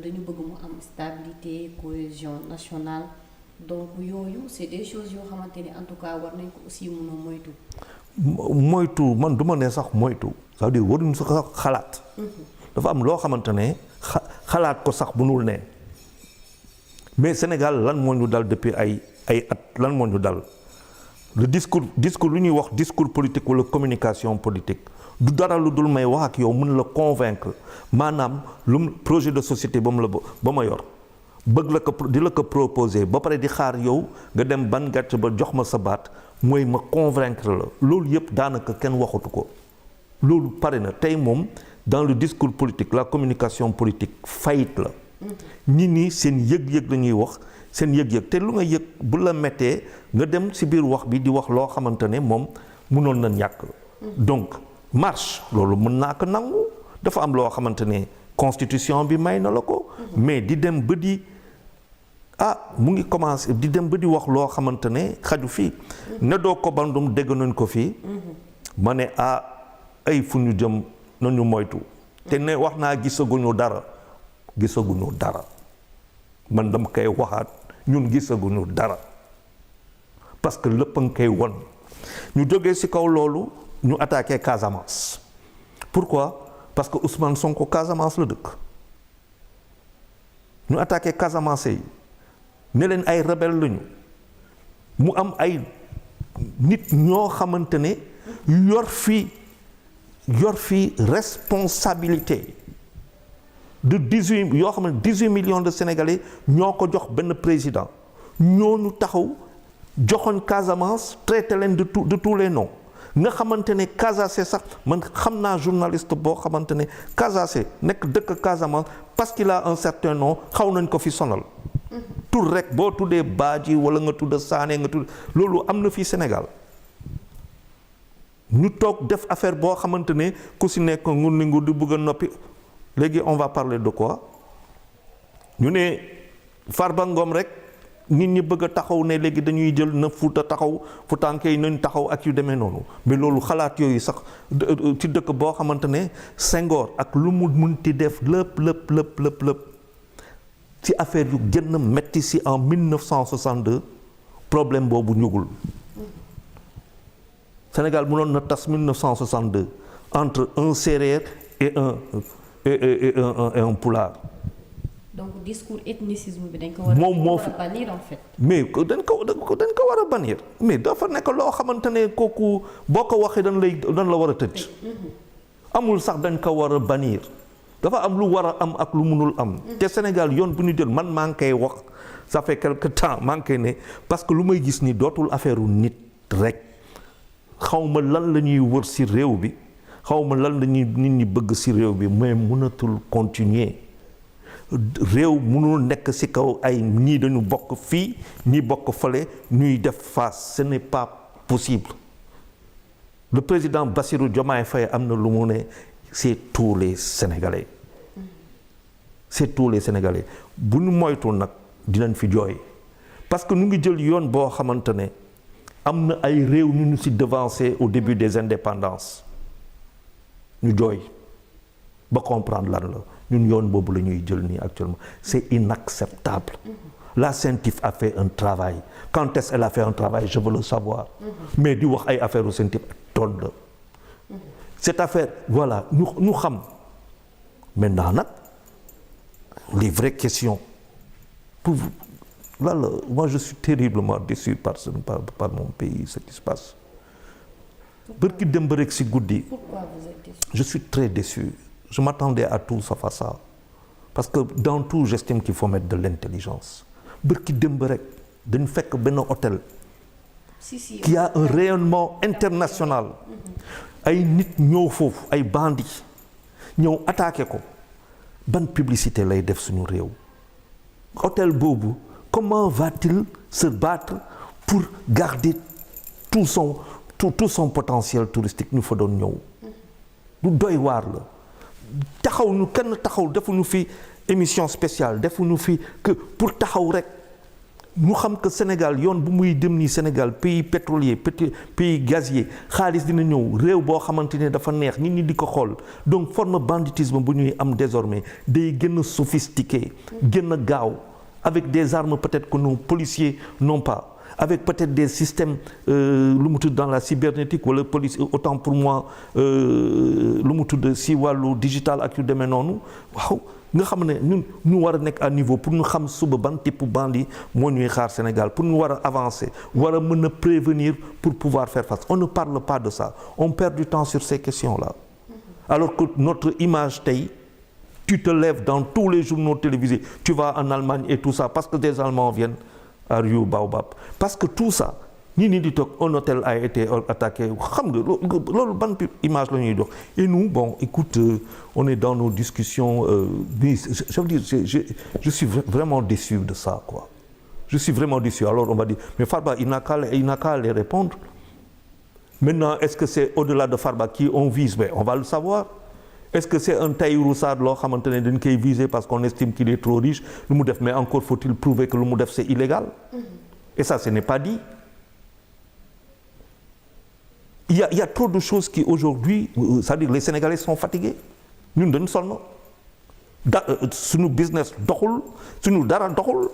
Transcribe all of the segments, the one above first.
dañu bëgg mu am stabilité cohésion nationale donc yooyu c'est des choses yoo xamante ni en tout cas war nañ ko aussi mën a moytu. moytu man du ma ne sax moytu c'est-à-dire waruñu sax xalaat. dafa am loo xamante ne xalaat ko sax mënul ne mais Sénégal lan moo ñu dal depuis ay at lan moo ñu dal le discours lu ñuy wax discours politique wala communication politique du dara lu dul may wax ak yow mën la convaincre maanaam lu projet de société ba ma yor bëgg la ko di la ko proposer ba pare di xaar yow nga dem ban gàcce ba jox ma sa baat mooy ma convaincre la loolu yëpp daanaka kenn waxatu ko loolu pare na tey moom dans le discours politique la communication politique faillite la nit ñi seen yëg-yëg la ñuy wax seen yëg-yëg te lu nga yëg bu la mettee nga dem ci biir wax bi di wax loo xamante ne moom mënoon na ñàkk donc marche loolu mën naa ko nangu dafa am loo xamante ne constitution bi may na la ko mais di dem ba di mu ngi commencé di dem ba di wax loo xamante ne xaju fii ne doo ko bandum dégg nañ ko fii ma ne ay fu ñu jëm nañu moytu te ne wax naa gisaguñu dara man dama koy waxaat ñun gisaguñu dara parce que lépp a nga koy won ñu jógee ci kaw loolu ñu attaqué Casamance pourquoi parce que Ousmane Sonko Casamance la dëkk ñu attaqué Casamance yi ne leen ay rebelle lañu mu am ay nit ñoo xamante ne yor fi responsabilité de 18 millions de Sénégalais ñoo ko jox benn président ñooñu taxaw joxoon Casamance traité leen de tous les noms nga xamante ne Casacé sax man xam naa journaliste boo xamante ne Casacé nekk dëkk Casamance parce qu'il a un certain nom xaw nañ ko fi sonal tur rek boo tuddee Badji wala nga tudd Sané nga tudd loolu am na fii Sénégal ñu toog def affaire boo xamante ne ku si nekk ngur ni ngur di bëgg a noppi léegi on va parler de quoi ñu ne Farba Ngom rek nit ñi bëgg a taxaw ne léegi dañuy jël na Fuuta taxaw Fuutanke yi nañ taxaw ak yu demee noonu mais loolu xalaat yooyu sax ci dëkk boo xamante ne Senghor ak lu mu munti def lépp ci affaire yu gën a metti si en 1962 problème boobu ñugul Sénégal mënoon na tas 1962 entre un Sérère et un Pulaar. donc discours ethnicisme bi dañ ko war a bannir en fait. mais dañ ko war a bannir mais dafa nekk loo xamante ne kooku boo ko waxee dañ la war a tëj. amul sax dañ ko war a bannir dafa am lu war a am ak lu mënul am. te Sénégal yoon bu ñu jël man maa ngi koy wax ça fait quelque temps maa ngi koy ne parce que lu may gis ni dootul affaire nit rek xawma lan la ñuy wër ci réew bi xawma lan la ñuy nit ñi bëgg ci réew bi mais mënatul continuer. réew mënul nekk ci kaw ay ñii dañu bokk fii ñii bokk fale ñuy def face ce n'est pas possible le président Bassirou Diomaye Faye am na lu mu ne c'est tous les Sénégalais bu ñu moytu nag dinañ fi jooy parce que ñu ngi jël yoon boo xamante ne am na ay réew ñu ci devancé au début des indépendances ñu jooy ba comprendre lan la ñun yoon boobu la ñuy jël nii actuellement c'est inacceptable. La CENTIF a fait un travail quand est-ce qu'elle a fait un travail je veux le savoir. mais di wax ay affaire u CENTIF toll la. cette affaire voilà ñu xam maintenant nag les vraies questions pour là moi je suis terriblement déçu par mon pays ce qui se passe. bërki démb rek ci guddi. Pourquoi vous êtes déçu? Je suis très déçu. Je m'attendais à tout sauf à ça parce que dans tout j'estime qu'il faut mettre de l'intelligence bërki démb rek dañu fekk benn hôtel qui a un rayonnement international ay nit ñëw foofu ay bandits ñëw attaqué ko ban publicité lay def suñu réew hôtel boobu comment va-t-il se battre pour garder tout son potentiel touristique ñu fa doon ñëw du doy waar la taxaw ñu kenn taxaw defuñu fi émission spéciale defuñu fi que pour taxaw rek ñu xam que Sénégal yoon bu muy dem nii Sénégal pays pétrolier pays gazier xaalis dina ñëw réew boo xamante ne dafa neex nit ñi di ko xool donc forme banditisme bu ñuy am désormais day gën a sophistiqué gën a gaaw avec des armes peut-être que nos policiers n'ont pas avec peut-être des systèmes lu mu tudd dans la cybernétique wala police autant pour moi lu mu tudd si wàllu digital ak yu demee noonu waaw nga xam ne ñun ñu war a nekk à niveau pour ñu xam suba ban type bandit moo ñuy xaar Sénégal pour ñu war a avancer war a mën a prévenir pour pouvoir faire face on ne parle pas de ça on perd du temps sur ces questions-là alors que notre image tey tu te lèves dans tous les journaux télévisés tu vas en Allemagne et tout ça parce que des Allemands viennent à Rio Baobab parce que tout ça ñi di toog un hôtel a été attaqué xam nga loolu ban image la ñuy dox et nous bon écoute on est dans nos discussions mais je veux dire je suis vraiment déçu de ça quoi je suis vraiment déçu alors on va dire mais Farba il n'a qu'à les répondre maintenant est-ce que c'est au-delà de Farba qui on vise mais on va le savoir est-ce que c'est un Tahirou Sarr loo xamante ne dañ koy viser parce qu'on estime qu'il est trop riche lu mu def mais encore faut-il prouver que lu mu def c'est illégal et ça ce n'est pas dit il y a trop de choses qui aujourd'hui c'est-à-dire les Sénégalais sont fatigués ñun dañu sonn suñu business doxul suñu dara doxul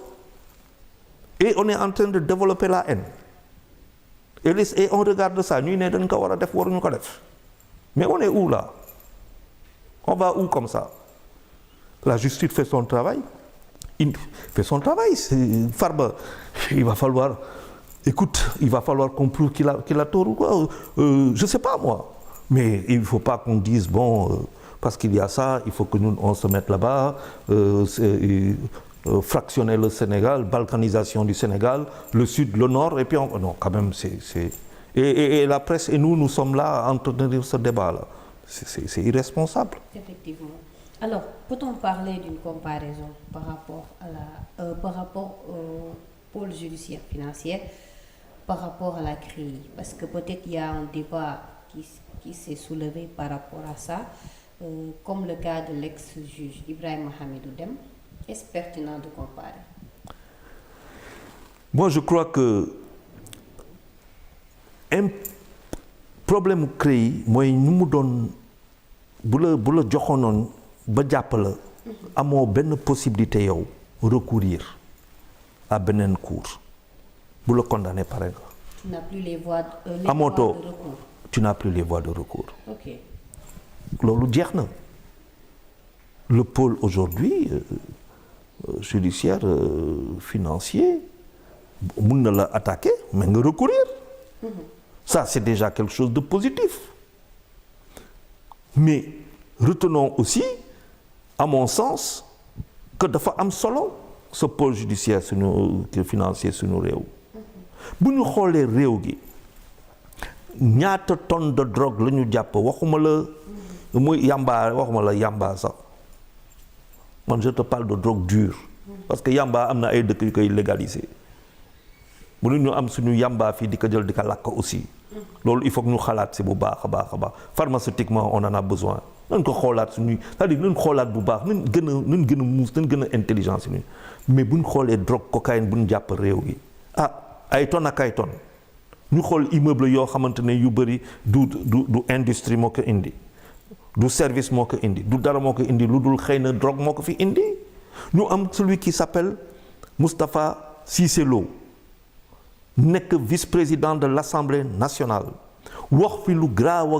et on est en train de développer la haine et on regarde ça ñuy ne dañ ko war a def waruñu ko def mais on est où là on va où comme ça la justice fait son travail il fait son travail c'est Farba il va falloir qu'on prouve qu'il a tort ou quoi je sais pas moi mais il faut pas qu'on dise bon parce qu'il y a ça il faut que nous on se mette là-bas fractionner le Sénégal balkanisation du Sénégal le sud le nord et puis non quand même c'est et la presse et nous sommes là à entretenir ce débat là c'est irresponsable. Effectivement. Alors, peut-on parler d'une comparaison par rapport au pôle judiciaire financier par rapport à la CREI? Parce que peut-être il y a un débat qui s'est soulevé par rapport à ça, comme le cas de l'ex-juge Ibrahima Hamidou Dème. Est-ce pertinent de comparer? Moi, je crois que un problème mu CREI mooy ñu mu doon bu la joxonoon ba jàpp la amoo benn possibilité yow recourir à beneen cour bu la condamné pare nga. Tu n'as plus les voies de amootoo recours. Tu n'as plus les voies de recours. Ok. loolu jeex na le pôle aujourd'hui judiciaire financier mun na la attaquer mais nga recourir. Ça, c'est déjà quelque chose de positif. Mais retenons aussi, à mon sens, que dafa am solo ce pôle judiciaire financier suñu réew. bu ñu xoolee réew gi ñaata tonnes de drogue la ñu jàpp waxuma la muy yamba waxuma la yamba sax man je te parle de drogue dure. parce que yamba am na ay dëkk yu koy légaliser. bu ñu am suñu yamba fii di ko jël di ko lakk aussi. loolu il faut que ñu xalaat si bu baax a baax a baax pharmaceutiquement on en a besoin nañ ko xoolaat suñuy c'est-à-dire nañ xoolaat bu baax nañ gën a muus nañ gën a intelligence ni mais bu ñu xoolee drogue cocaïne bu ñu jàpp réew gi ay tonnes ak ay tonnes ñu xool immeuble yoo xamante ne yu bëri du industrie moo ko indi du service moo ko indi du dara moo ko indi lu dul xëy na drogue moo ko fi indi ñu am celui qui s'appelle Moustapha Cissé Lo nekk vice-président de l'Assemblée nationale wax fi lu graaw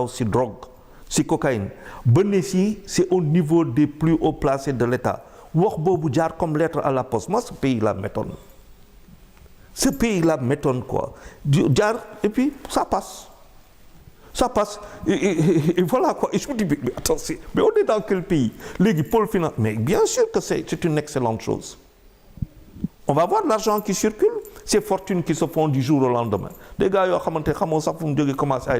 ci drogue ci cocaïne ba ne si c'est au niveau des plus hauts placés de l'État wax boobu jaar comme lettre à la poste moi ce pays là m'étonne quoi jaar et puis ça passe et voilà quoi et je me dis mais attention mais on est dans quel pays léegi pôle finance mais bien sûr que c'est une excellente chose on va voir l'argent qui circule ces fortunes qui se font du jour au lendemain des gars yoo xamante xamoo sax fu mu jógee commencé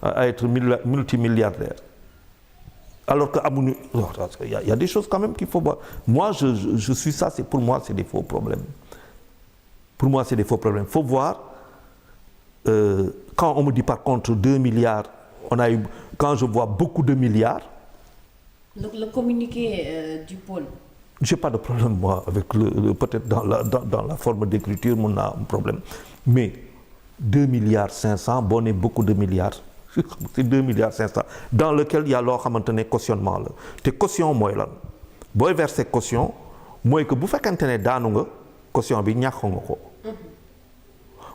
à être multimilliardaire alors que amuñu il y a des choses quand même qu'il faut voir moi je suis ça c'est pour moi c'est des faux problèmes faut voir quand on me dit par contre 2 milliards quand je vois beaucoup de milliards le communiqué du pôle j'ai pas de problème moi avec peut-être dans la forme d'écriture mun naa am problème mais 2 milliards 500 boo nee beaucoup de milliards c'est 2 milliards 500 dans lequel il y a loo xamante ne cautionnement la te caution mooy lan booy verser caution mooy que bu fekkente ne daanu nga caution bi ñàkk nga ko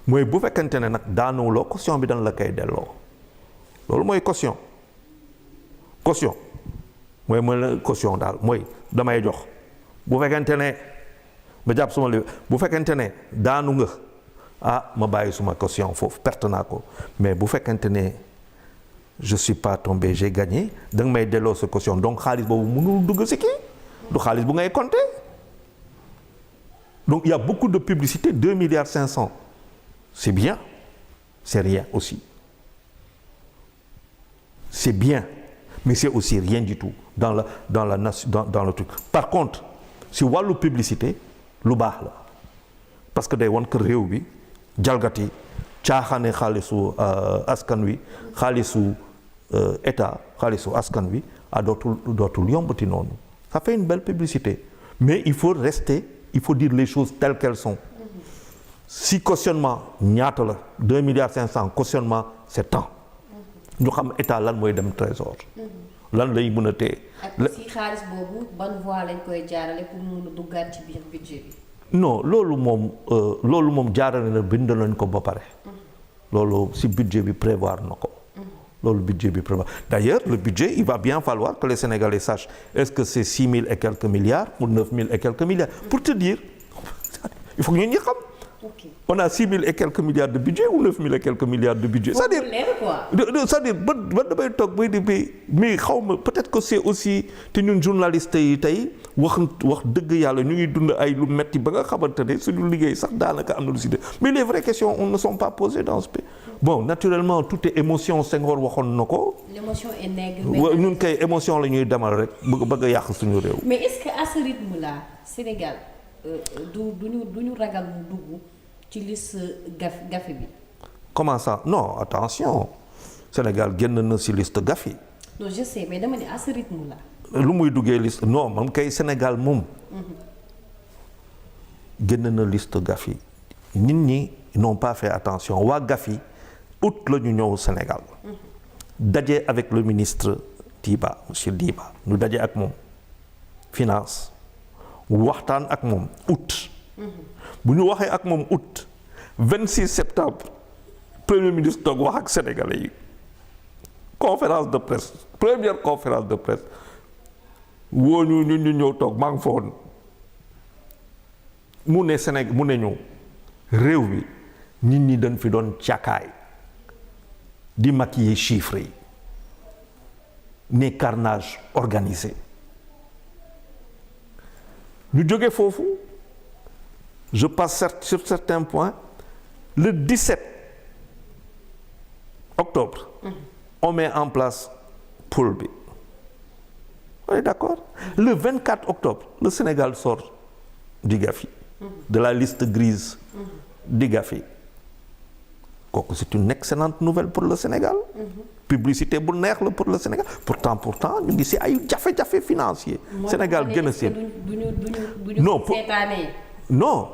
mooy bu fekkente ne nag daanuwuloo caution bi dañ la koy delloo loolu mooy caution mooy la caution daal mooy damay jox bu fekkente ne ba jàpp suma li bu fekkente ne daanu nga ma bàyyi suma caution foofu perte naa ko mais bu fekkente ne je suis pas tombé j'ai gagné da nga may delloo sa caution donc xaalis boobu mënul dugg si kii du xaalis bu ngay compter donc il y a beaucoup de publicité 2 milliards 500 c'est bien c'est rien aussi c'est bien mais c'est aussi rien du tout dans le truc par contre si wàllu publicité lu baax la parce que day won que réew bi jalgati caaxaane xaalisu askan wi xaalisu état xaalisu askan wi dootul yombati noonu ça fait une belle publicité mais il faut dire les choses telles qu'elles sont si cautionnement ñaata la 2 milliards 500 cautionnement c'est tant ñu xam état lan mooy dem trésor lan lay mën a téye. ak si xaalis boobu ban voie lañ koy jaarale pour mun a duggaat ci biir budget bi. non loolu moom jaarale na bind nañ ko ba pare. loolu si budget bi prévoir na ko. loolu budget bi prévoir d'ailleurs le budget il va bien falloir que les Sénégalais sachent est-ce que c'est 6 000 et quelques milliards ou 9 000 et quelques milliards. pour te dire il faut que ñun ñi xam. Okay. On a 6 000 et quelques milliards de budget ou 9 000 et quelques milliards de budget. C'est-à-dire ba damay toog bay di mais xaw ma peut-être que c'est aussi te ñun journalistes yi tey wax dëgg yàlla ñu ngi dund ay lu metti ba nga xamante ne suñu liggéey sax daanaka am na lu si def mais les vraies questions ne sont pas posées dans ce pays. Bon naturellement tout est émotion Senghor waxoon na ko. L'émotion est nègre. ñun kay émotion la ñuy demal rek bëgg a yàq suñu réew. Mais est-ce que à ce rythme-là Sénégal duñu ragal mu dugg ci liste Gafi bi. Comment ça? Non, attention. Sénégal génn na ci liste Gafi. Non, je sais, mais dama ne à ce rythme-là. lu muy duggee liste non moom kay Sénégal moom. génn na liste Gafi. nit ñi n'ont pas fait attention waa Gafi août la ñu ñëw Sénégal. daje avec le ministre Diba monsieur Diba ñu daje ak moom finance waxtaan ak moom août. bu ñu waxee ak moom août 26 septembre premier ministre toog wax ak sénégalais yi conférence de presse première conférence de presse woo ñu ñëw toog maa ngi fa woon mu ne Sénégal mu ne ñu réew bi nit ñi dañ fi doon càkkaay di maquiller chiffres yi ne carnage organisé ñu jóge foofu. Je passe sur certains points. Le 17 octobre, on met en place pôle bi. On est d'accord? Le 24 octobre, le Sénégal sort du Gafi, de la liste grise du Gafi. kooku c'est une excellente nouvelle pour le Sénégal. publicité bu neex la pour le Sénégal pourtant ñu ngi ci ay jafe-jafe financier. Sénégal gën a seen. non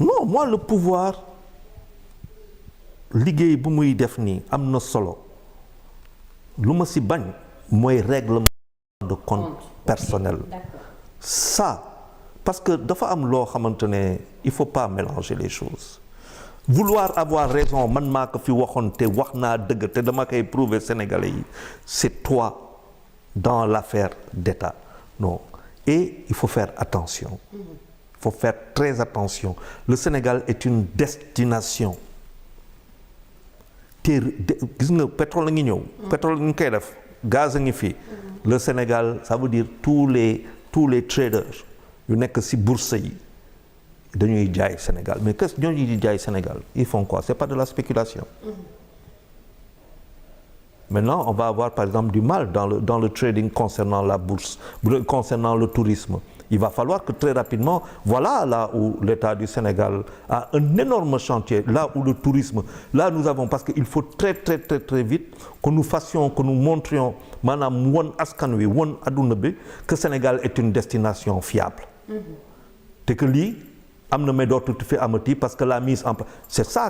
non moi le pouvoir liggéey bu muy def nii am na solo lu ma ci bañ mooy règlement de compte personnel. Ça parce que dafa am loo xamante ne il faut pas mélanger les choses. Vouloir avoir raison man maa ko fi waxoon te wax naa dëgg te dama koy prouver Sénégalais yi c'est toi dans l'affaire d'État non et il faut faire attention. Il faut faire très attention. Le Sénégal est une destination. te gis nga pétrole la ngi ñëw. pétrole ñu koy def gaz a ngi fi. Le Sénégal ça veut dire tous les traders yu nekk ci bourse yi dañuy jaay Sénégal mais qu'est-ce ñooñu di jaay Sénégal ils font quoi? C'est pas de la spéculation. Maintenant on va avoir par exemple du mal dans le trading concernant la bourse concernant le tourisme il va falloir que très rapidement, voilà là où l'État du Sénégal a un énorme chantier, là où le tourisme, là nous avons, parce qu'il faut très vite que nous fassions, que nous montrions maanaam won askan wi won adduna bi que Sénégal est une destination fiable. te que lii am na mais dootul fi amati parce que la mise en place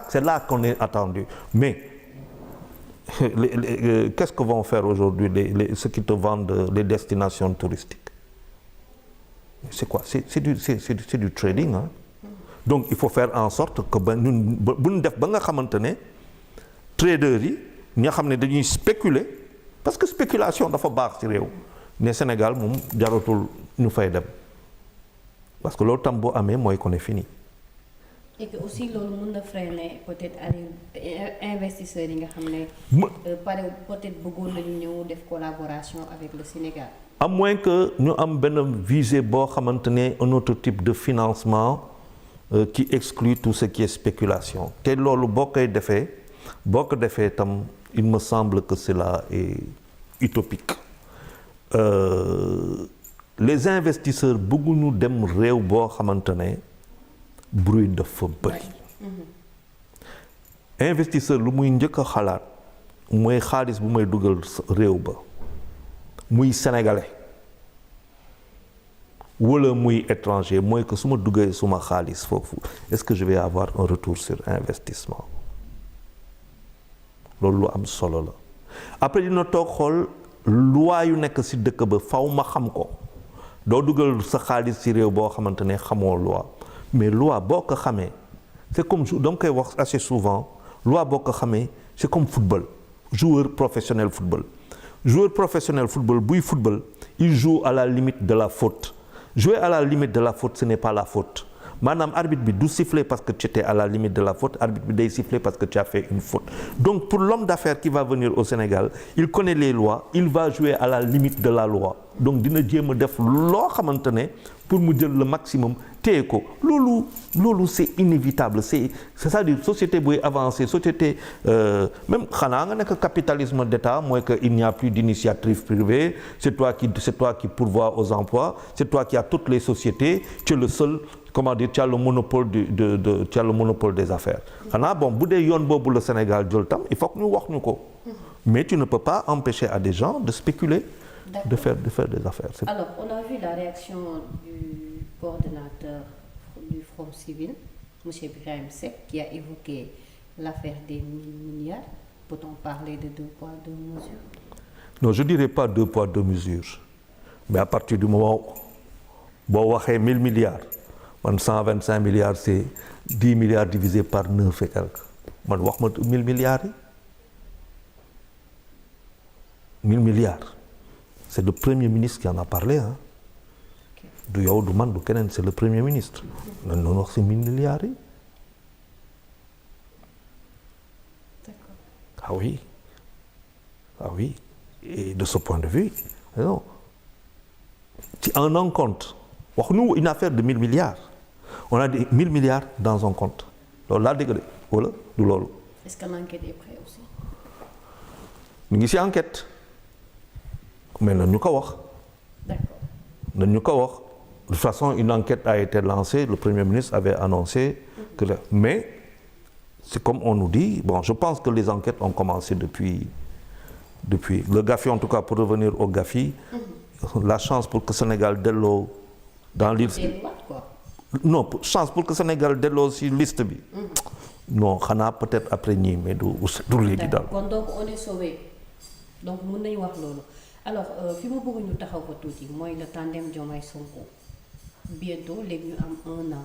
c'est là qu'on est attendu mais qu'est-ce que vont faire aujourd'hui ceux qui te vendent les destinations touristiques? C'est quoi? C'est du trading, hein? Donc il faut faire en sorte que bu ñu def ba nga xamante ne traders yi ñi nga xam ne dañuy spéculer parce que spéculation dafa baax ci réew ne Sénégal moom jaratul ñu fay dem parce que loolu tam boo amee mooy qu'on est fini. et que aussi loolu mën na freiner peut-être investisseurs yi nga xam ne. peut-être bëggoon nañu ñëw def collaboration avec le Sénégal. à moins que ñu am benn visée boo xamante ne un autre type de financement qui exclut tout ce qui est spéculation te loolu boo ko defee tam il me semble que cela est utopique. Les investisseurs bëgguñu dem réew boo xamante ne bruit dafa bëri. Investisseur lu muy njëkk a xalaat mooy xaalis bu may dugal réew ba muy sénégalais wala muy étranger mooy que su ma duggee suma xaalis foofu est-ce que je vais avoir un retour sur investissement loolu lu am solo la. après dina toog xool loi yu nekk ci dëkk ba faw ma xam ko doo dugal sa xaalis ci réew boo xamante ne xamoo loi mais loi boo ko xamee c'est comme dama koy wax assez souvent loi boo ko xamee c'est comme football joueur professionnel football buy football il joue à la limite de la faute jouer à la limite de la faute ce n'est pas la faute maanaam arbitre bi du siffler parce que tu étais à la limite de la faute arbitre bi day siffler parce que tu as fait une faute donc pour l'homme d'affaires qui va venir au Sénégal il connaît les lois il va jouer à la limite de la loi donc dina jéem a def loo xamante ne pour mu jël le maximum téye ko loolu c'est inévitable c'est-à-dire société buy avancer société même xanaa nga nekk capitalisme d'État mooy que il n'y a plus d'initiative privée c'est toi qui pourvois aux emplois c'est toi qui as toutes les sociétés tu es le seul comment dire tu as le monopole tu as le monopole des affaires xanaa bon bu dee yoon boobu le Sénégal jël tam il faut que ñu wax ñu ko mais tu ne peux pas empêcher à des gens de spéculer de faire des affaires. Alors, on a vu la réaction du coordonnateur du Front Civil, M. Birahim Seck, qui a évoqué l'affaire des 1 000 milliards. Peut-on parler de 2 poids 2 mesures? Non, je ne dirais pas 2 poids 2 mesures. Mais à partir du moment où on a 1 000 milliards, 125 milliards, c'est 10 milliards divisé par 9 et quelques. On a 1 000 milliards. 1 000 milliards. C'est le Premier ministre qui en a parlé. Hein. Du yow du man du keneen c'est le Premier ministre. Nan noonu wax ci 1 000 milliards yi. D'accord. Ah oui. Et de ce point de vue, non. En un compte, waxuñu une affaire de 1 000 milliards. On a des 1 000 milliards dans un compte. loolu laa dégg de wala du loolu. Est-ce que l'enquête est prête aussi? ñu ngi ci enquête. mais nañ ñu ko wax. D'accord. nañ ñu ko wax de toute façon une enquête a été lancée le Premier ministre avait annoncé que mais c'est comme on nous dit bon je pense que les enquêtes ont commencé depuis le Gafi en tout cas pour revenir au Gafi la chance pour que Sénégal delloo dans liste bi non chance pour que Sénégal delloo ci liste bi non xanaa peut-être après ñii mais du léegi daal. kon donc on est sauvé donc mën nañu wax loolu. Alors fi ma bëgg ñu taxaw ko tuuti mooy le tandem Diomaye Sonko bientôt léegi ñu am 1 an